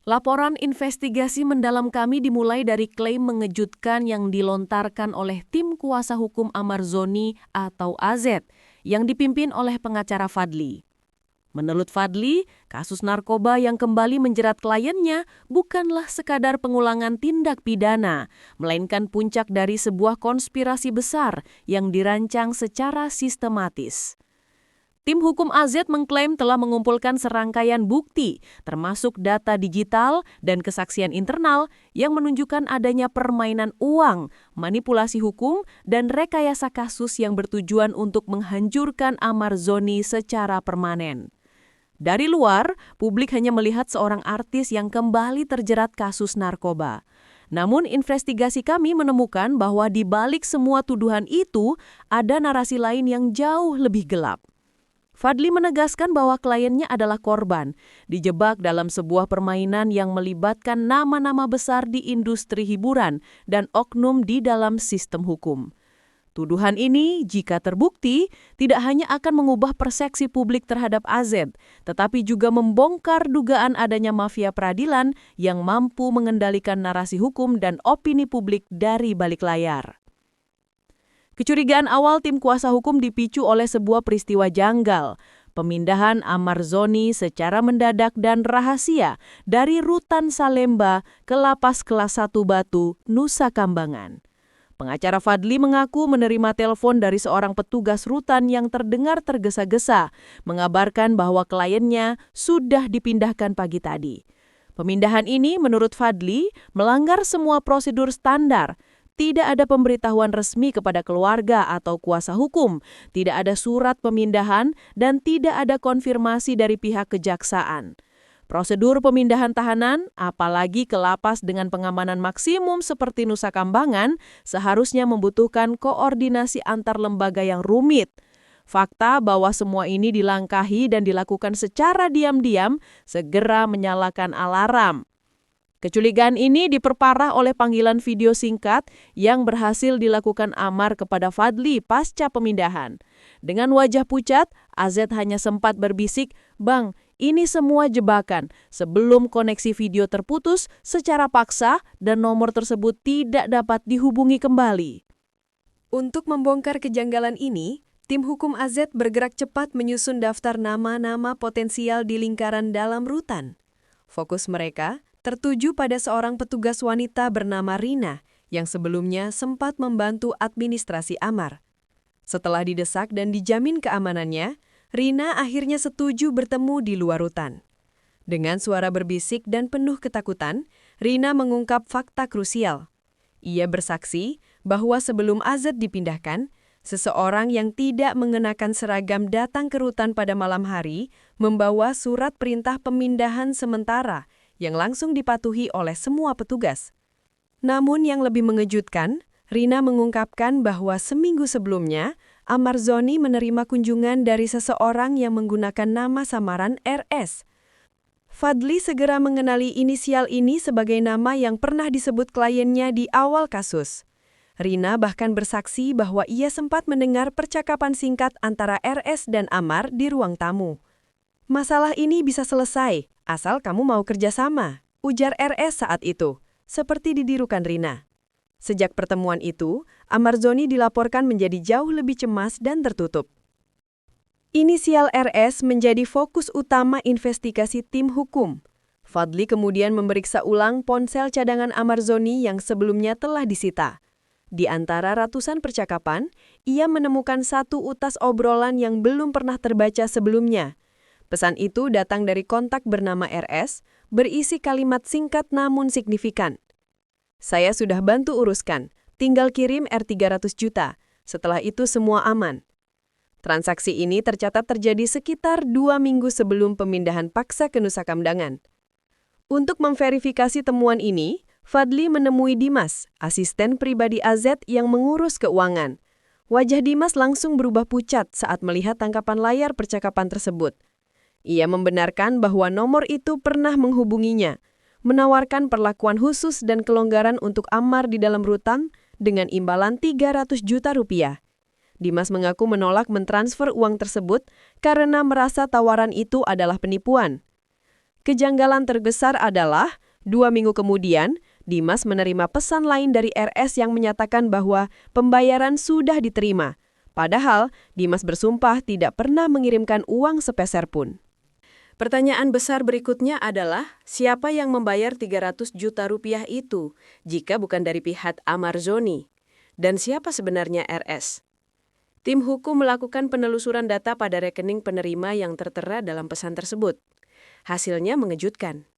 Laporan investigasi mendalam kami dimulai dari klaim mengejutkan yang dilontarkan oleh tim kuasa hukum Amar Zoni atau AZ yang dipimpin oleh pengacara Fadly. Menurut Fadly, kasus narkoba yang kembali menjerat kliennya bukanlah sekadar pengulangan tindak pidana, melainkan puncak dari sebuah konspirasi besar yang dirancang secara sistematis. Tim hukum AZ mengklaim telah mengumpulkan serangkaian bukti, termasuk data digital dan kesaksian internal yang menunjukkan adanya permainan uang, manipulasi hukum, dan rekayasa kasus yang bertujuan untuk menghancurkan Amar Zoni secara permanen. Dari luar, publik hanya melihat seorang artis yang kembali terjerat kasus narkoba. Namun investigasi kami menemukan bahwa di balik semua tuduhan itu ada narasi lain yang jauh lebih gelap. Fadly menegaskan bahwa kliennya adalah korban, dijebak dalam sebuah permainan yang melibatkan nama-nama besar di industri hiburan dan oknum di dalam sistem hukum. Tuduhan ini, jika terbukti, tidak hanya akan mengubah persepsi publik terhadap AZ, tetapi juga membongkar dugaan adanya mafia peradilan yang mampu mengendalikan narasi hukum dan opini publik dari balik layar. Kecurigaan awal tim kuasa hukum dipicu oleh sebuah peristiwa janggal, pemindahan Amar Zoni secara mendadak dan rahasia dari Rutan Salemba ke Lapas Kelas 1 Batu, Nusa Kambangan. Pengacara Fadly mengaku menerima telepon dari seorang petugas rutan yang terdengar tergesa-gesa, mengabarkan bahwa kliennya sudah dipindahkan pagi tadi. Pemindahan ini menurut Fadly melanggar semua prosedur standar. Tidak ada pemberitahuan resmi kepada keluarga atau kuasa hukum, tidak ada surat pemindahan, dan tidak ada konfirmasi dari pihak kejaksaan. Prosedur pemindahan tahanan, apalagi ke lapas dengan pengamanan maksimum seperti Nusa Kambangan, seharusnya membutuhkan koordinasi antar lembaga yang rumit. Fakta bahwa semua ini dilangkahi dan dilakukan secara diam-diam segera menyalakan alarm. Kecurigaan ini diperparah oleh panggilan video singkat yang berhasil dilakukan Amar kepada Fadly pasca pemindahan. Dengan wajah pucat, AZ hanya sempat berbisik, "Bang, ini semua jebakan," sebelum koneksi video terputus secara paksa dan nomor tersebut tidak dapat dihubungi kembali. Untuk membongkar kejanggalan ini, tim hukum AZ bergerak cepat menyusun daftar nama-nama potensial di lingkaran dalam rutan. Fokus mereka tertuju pada seorang petugas wanita bernama Rina yang sebelumnya sempat membantu administrasi Amar. Setelah didesak dan dijamin keamanannya, Rina akhirnya setuju bertemu di luar rutan. Dengan suara berbisik dan penuh ketakutan, Rina mengungkap fakta krusial. Ia bersaksi bahwa sebelum AZ dipindahkan, seseorang yang tidak mengenakan seragam datang ke rutan pada malam hari membawa surat perintah pemindahan sementara yang langsung dipatuhi oleh semua petugas. Namun yang lebih mengejutkan, Rina mengungkapkan bahwa seminggu sebelumnya, Amar Zoni menerima kunjungan dari seseorang yang menggunakan nama samaran RS. Fadly segera mengenali inisial ini sebagai nama yang pernah disebut kliennya di awal kasus. Rina bahkan bersaksi bahwa ia sempat mendengar percakapan singkat antara RS dan Amar di ruang tamu. "Masalah ini bisa selesai, asal kamu mau kerjasama," ujar RS saat itu, seperti didirukan Rina. Sejak pertemuan itu, Amar Zoni dilaporkan menjadi jauh lebih cemas dan tertutup. Inisial RS menjadi fokus utama investigasi tim hukum. Fadly kemudian memeriksa ulang ponsel cadangan Amar Zoni yang sebelumnya telah disita. Di antara ratusan percakapan, ia menemukan satu utas obrolan yang belum pernah terbaca sebelumnya. Pesan itu datang dari kontak bernama RS, berisi kalimat singkat namun signifikan. "Saya sudah bantu uruskan, tinggal kirim R300 juta, setelah itu semua aman." Transaksi ini tercatat terjadi sekitar 2 minggu sebelum pemindahan paksa ke Nusa Kambangan. Untuk memverifikasi temuan ini, Fadly menemui Dimas, asisten pribadi AZ yang mengurus keuangan. Wajah Dimas langsung berubah pucat saat melihat tangkapan layar percakapan tersebut. Ia membenarkan bahwa nomor itu pernah menghubunginya, menawarkan perlakuan khusus dan kelonggaran untuk Amar di dalam rutan dengan imbalan 300 juta rupiah. Dimas mengaku menolak mentransfer uang tersebut karena merasa tawaran itu adalah penipuan. Kejanggalan terbesar adalah 2 minggu kemudian, Dimas menerima pesan lain dari RS yang menyatakan bahwa pembayaran sudah diterima. Padahal, Dimas bersumpah tidak pernah mengirimkan uang sepeser pun. Pertanyaan besar berikutnya adalah, siapa yang membayar 300 juta rupiah itu jika bukan dari pihak Amar Zoni? Dan siapa sebenarnya RS? Tim hukum melakukan penelusuran data pada rekening penerima yang tertera dalam pesan tersebut. Hasilnya mengejutkan.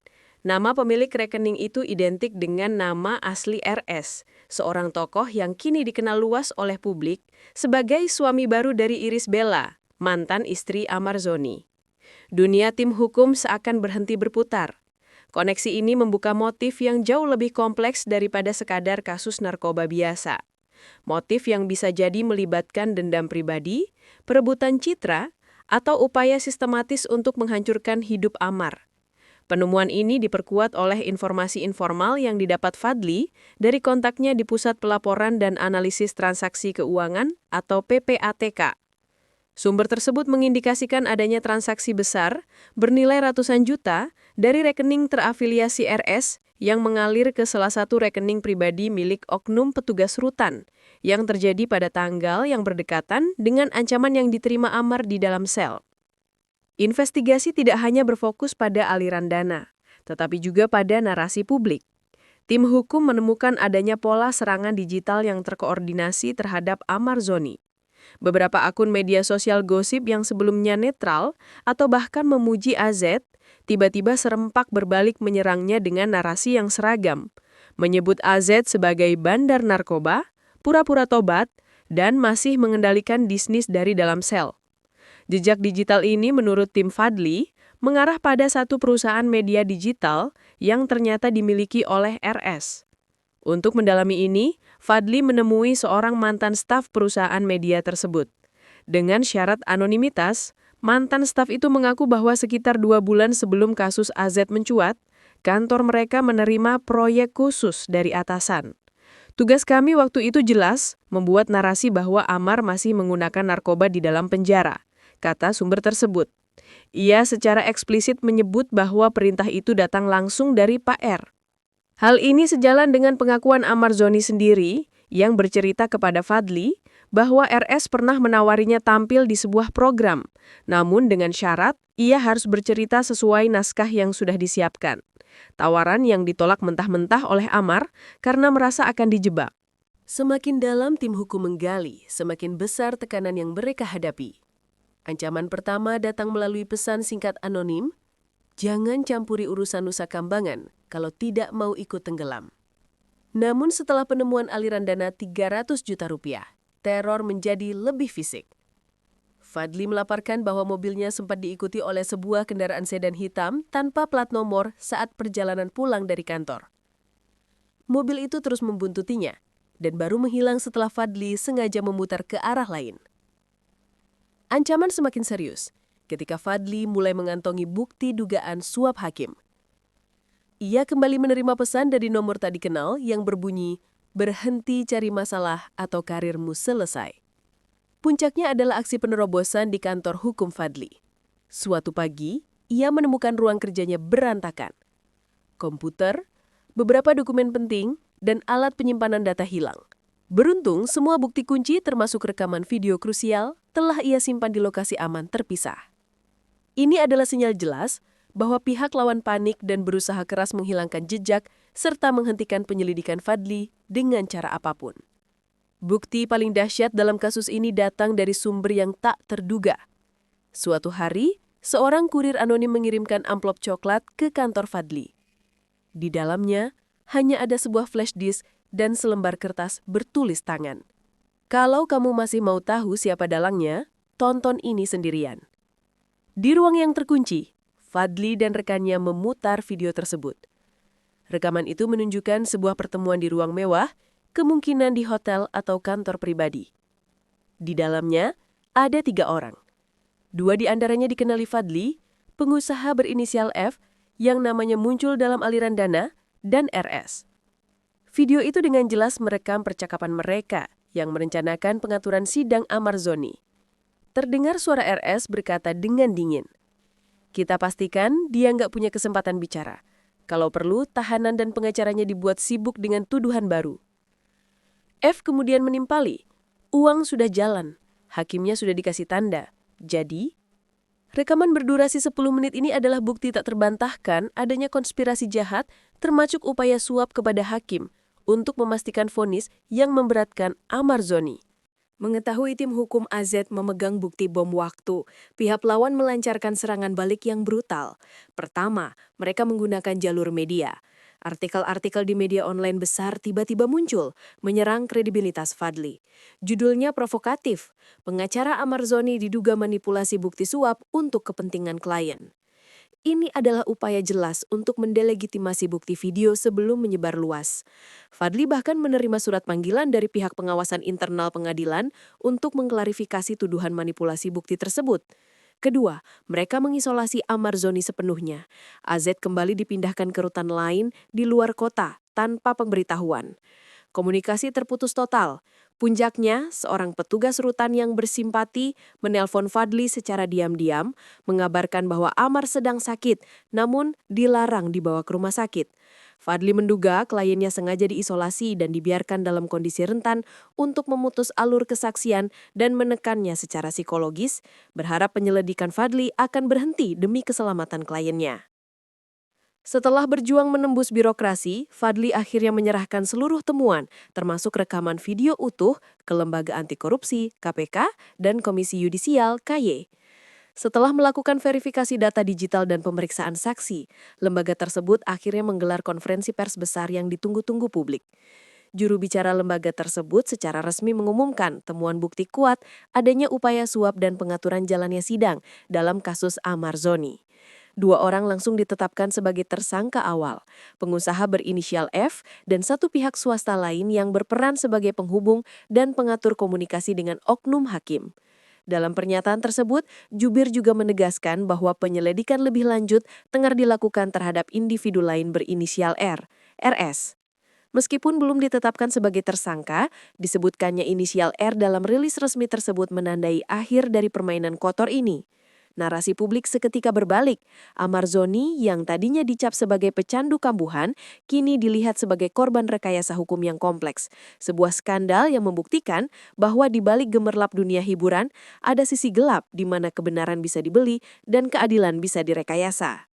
Nama pemilik rekening itu identik dengan nama asli RS, seorang tokoh yang kini dikenal luas oleh publik sebagai suami baru dari Irish Bella, mantan istri Amar Zoni. Dunia tim hukum seakan berhenti berputar. Koneksi ini membuka motif yang jauh lebih kompleks daripada sekadar kasus narkoba biasa. Motif yang bisa jadi melibatkan dendam pribadi, perebutan citra, atau upaya sistematis untuk menghancurkan hidup Amar. Penemuan ini diperkuat oleh informasi informal yang didapat Fadly dari kontaknya di Pusat Pelaporan dan Analisis Transaksi Keuangan atau PPATK. Sumber tersebut mengindikasikan adanya transaksi besar bernilai ratusan juta dari rekening terafiliasi RS yang mengalir ke salah satu rekening pribadi milik oknum petugas rutan yang terjadi pada tanggal yang berdekatan dengan ancaman yang diterima Amar di dalam sel. Investigasi tidak hanya berfokus pada aliran dana, tetapi juga pada narasi publik. Tim hukum menemukan adanya pola serangan digital yang terkoordinasi terhadap Amar Zoni. Beberapa akun media sosial gosip yang sebelumnya netral atau bahkan memuji AZ, tiba-tiba serempak berbalik menyerangnya dengan narasi yang seragam, menyebut AZ sebagai bandar narkoba, pura-pura tobat, dan masih mengendalikan bisnis dari dalam sel. Jejak digital ini menurut tim Fadly mengarah pada satu perusahaan media digital yang ternyata dimiliki oleh RS. Untuk mendalami ini, Fadly menemui seorang mantan staf perusahaan media tersebut. Dengan syarat anonimitas, mantan staf itu mengaku bahwa sekitar 2 bulan sebelum kasus AZ mencuat, kantor mereka menerima proyek khusus dari atasan. Tugas kami waktu itu jelas, membuat narasi bahwa Amar masih menggunakan narkoba di dalam penjara, kata sumber tersebut. Ia secara eksplisit menyebut bahwa perintah itu datang langsung dari Pak R. Hal ini sejalan dengan pengakuan Amar Zoni sendiri yang bercerita kepada Fadly bahwa RS pernah menawarinya tampil di sebuah program, namun dengan syarat ia harus bercerita sesuai naskah yang sudah disiapkan. Tawaran yang ditolak mentah-mentah oleh Amar karena merasa akan dijebak. Semakin dalam tim hukum menggali, semakin besar tekanan yang mereka hadapi. Ancaman pertama datang melalui pesan singkat anonim, "Jangan campuri urusan Nusa Kambangan kalau tidak mau ikut tenggelam." Namun setelah penemuan aliran dana 300 juta rupiah, teror menjadi lebih fisik. Fadly melaporkan bahwa mobilnya sempat diikuti oleh sebuah kendaraan sedan hitam tanpa plat nomor saat perjalanan pulang dari kantor. Mobil itu terus membuntutinya dan baru menghilang setelah Fadly sengaja memutar ke arah lain. Ancaman semakin serius ketika Fadly mulai mengantongi bukti dugaan suap hakim. Ia kembali menerima pesan dari nomor tak dikenal yang berbunyi, "Berhenti cari masalah atau karirmu selesai." Puncaknya adalah aksi penerobosan di kantor hukum Fadly. Suatu pagi, ia menemukan ruang kerjanya berantakan. Komputer, beberapa dokumen penting, dan alat penyimpanan data hilang. Beruntung, semua bukti kunci termasuk rekaman video krusial telah ia simpan di lokasi aman terpisah. Ini adalah sinyal jelas bahwa pihak lawan panik dan berusaha keras menghilangkan jejak serta menghentikan penyelidikan Fadly dengan cara apapun. Bukti paling dahsyat dalam kasus ini datang dari sumber yang tak terduga. Suatu hari, seorang kurir anonim mengirimkan amplop coklat ke kantor Fadly. Di dalamnya, hanya ada sebuah flash disk dan selembar kertas bertulis tangan. Kalau kamu masih mau tahu siapa dalangnya, tonton ini sendirian. Di ruang yang terkunci, Fadly dan rekannya memutar video tersebut. Rekaman itu menunjukkan sebuah pertemuan di ruang mewah, kemungkinan di hotel atau kantor pribadi. Di dalamnya, ada 3 orang. 2 di antaranya dikenali Fadly, pengusaha berinisial F yang namanya muncul dalam aliran dana, dan RS. Video itu dengan jelas merekam percakapan mereka yang merencanakan pengaturan sidang Amar Zoni. Terdengar suara RS berkata dengan dingin, Kita pastikan dia nggak punya kesempatan bicara. Kalau perlu, tahanan dan pengacaranya dibuat sibuk dengan tuduhan baru. F kemudian menimpali, uang sudah jalan, hakimnya sudah dikasih tanda. Jadi, rekaman berdurasi 10 menit ini adalah bukti tak terbantahkan adanya konspirasi jahat termasuk upaya suap kepada hakim untuk memastikan vonis yang memberatkan Amar Zoni. Mengetahui tim hukum AZ memegang bukti bom waktu, pihak lawan melancarkan serangan balik yang brutal. Pertama, mereka menggunakan jalur media. Artikel-artikel di media online besar tiba-tiba muncul, menyerang kredibilitas Fadly. Judulnya provokatif, pengacara Amar Zoni diduga manipulasi bukti suap untuk kepentingan klien. Ini adalah upaya jelas untuk mendelegitimasi bukti video sebelum menyebar luas. Fadly bahkan menerima surat panggilan dari pihak pengawasan internal pengadilan untuk mengklarifikasi tuduhan manipulasi bukti tersebut. Kedua, mereka mengisolasi Amar Zoni sepenuhnya. AZ kembali dipindahkan ke rutan lain di luar kota tanpa pemberitahuan. Komunikasi terputus total. Puncaknya, seorang petugas rutan yang bersimpati menelpon Fadly secara diam-diam, mengabarkan bahwa Amar sedang sakit, namun dilarang dibawa ke rumah sakit. Fadly menduga kliennya sengaja diisolasi dan dibiarkan dalam kondisi rentan untuk memutus alur kesaksian dan menekannya secara psikologis, berharap penyelidikan Fadly akan berhenti demi keselamatan kliennya. Setelah berjuang menembus birokrasi, Fadly akhirnya menyerahkan seluruh temuan, termasuk rekaman video utuh, ke Lembaga Anti Korupsi, KPK, dan Komisi Yudisial, KY. Setelah melakukan verifikasi data digital dan pemeriksaan saksi, lembaga tersebut akhirnya menggelar konferensi pers besar yang ditunggu-tunggu publik. Juru bicara lembaga tersebut secara resmi mengumumkan temuan bukti kuat adanya upaya suap dan pengaturan jalannya sidang dalam kasus Amar Zoni. 2 orang langsung ditetapkan sebagai tersangka awal, pengusaha berinisial F dan satu pihak swasta lain yang berperan sebagai penghubung dan pengatur komunikasi dengan oknum hakim. Dalam pernyataan tersebut, jubir juga menegaskan bahwa penyelidikan lebih lanjut tengah dilakukan terhadap individu lain berinisial R, RS. Meskipun belum ditetapkan sebagai tersangka, disebutkannya inisial R dalam rilis resmi tersebut menandai akhir dari permainan kotor ini. Narasi publik seketika berbalik. Amar Zoni yang tadinya dicap sebagai pecandu kambuhan, kini dilihat sebagai korban rekayasa hukum yang kompleks. Sebuah skandal yang membuktikan bahwa di balik gemerlap dunia hiburan, ada sisi gelap di mana kebenaran bisa dibeli dan keadilan bisa direkayasa.